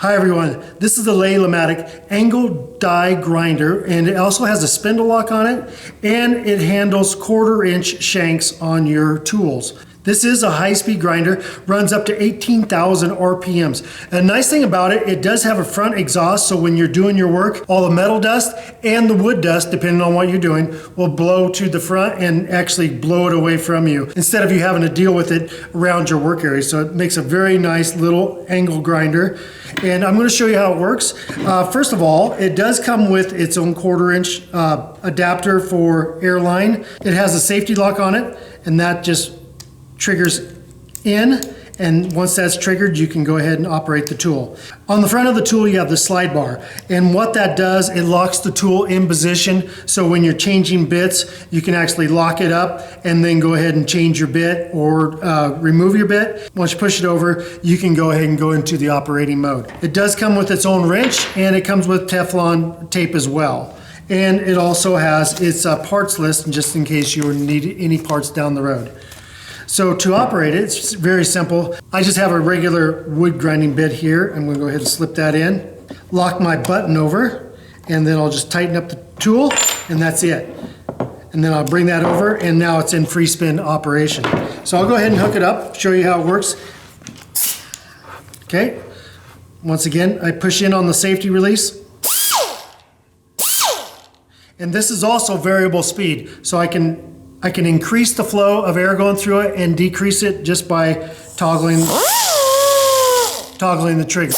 Hi everyone, this is the Lematec angle die grinder, and it also has a spindle lock on it, and it handles 1/4 inch shanks on your tools. This is a high-speed grinder, runs up to 18,000 RPMs. A nice thing about it, it does have a front exhaust, so when you're doing your work, all the metal dust and the wood dust, depending on what you're doing, will blow to the front and actually blow it away from you, instead of you having to deal with it around your work area. So it makes a very nice little angle grinder. And I'm going to show you how it works. First of all, it does come with its own 1/4 inch adapter for airline. It has a safety lock on it, and that just triggers in, and once that's triggered, you can go ahead and operate the tool. On the front of the tool, you have the slide bar, and what that does, it locks the tool in position, so when you're changing bits, you can actually lock it up and then go ahead and change your bit or remove your bit. Once you push it over, you can go ahead and go into the operating mode. It does come with its own wrench, and it comes with Teflon tape as well. And it also has its parts list, just in case you need any parts down the road. So to operate it, it's very simple. I just have a regular wood grinding bit here. I'm going to go ahead and slip that in, lock my button over, and then I'll just tighten up the tool, and that's it. And then I'll bring that over, and now it's in free spin operation. So I'll go ahead and hook it up, show you how it works. Okay. Once again, I push in on the safety release. And this is also variable speed, so I can increase the flow of air going through it and decrease it just by toggling the trigger.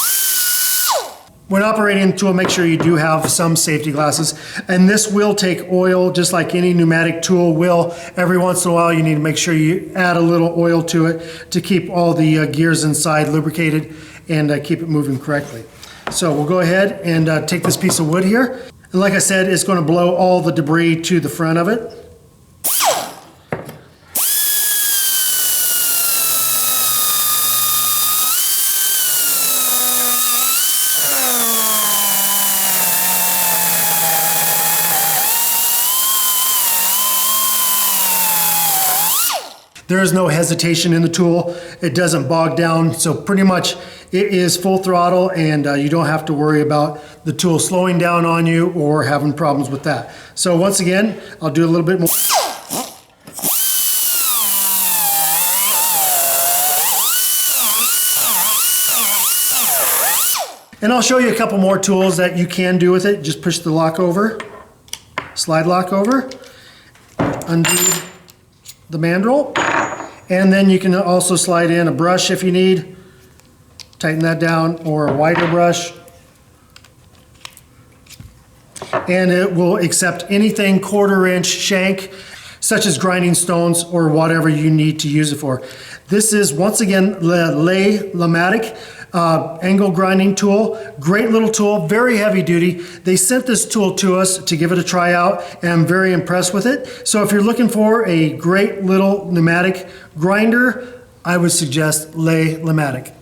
When operating the tool, make sure you do have some safety glasses, and this will take oil just like any pneumatic tool will. Every once in a while you need to make sure you add a little oil to it to keep all the gears inside lubricated and keep it moving correctly. So we'll go ahead and take this piece of wood here, and like I said, it's going to blow all the debris to the front of it. There is no hesitation in the tool. It doesn't bog down, so pretty much it is full throttle, and you don't have to worry about the tool slowing down on you or having problems with that. So once again, I'll do a little bit more. And I'll show you a couple more tools that you can do with it. Just push the lock over, slide lock over, undo the mandrel, and then you can also slide in a brush if you need, tighten that down, or a wider brush, and it will accept anything 1/4 inch shank, such as grinding stones or whatever you need to use it for. This is once again the Lematec angle grinding tool. Great little tool, very heavy duty. They sent this tool to us to give it a try out, and I'm very impressed with it. So if you're looking for a great little pneumatic grinder, I would suggest Lematec.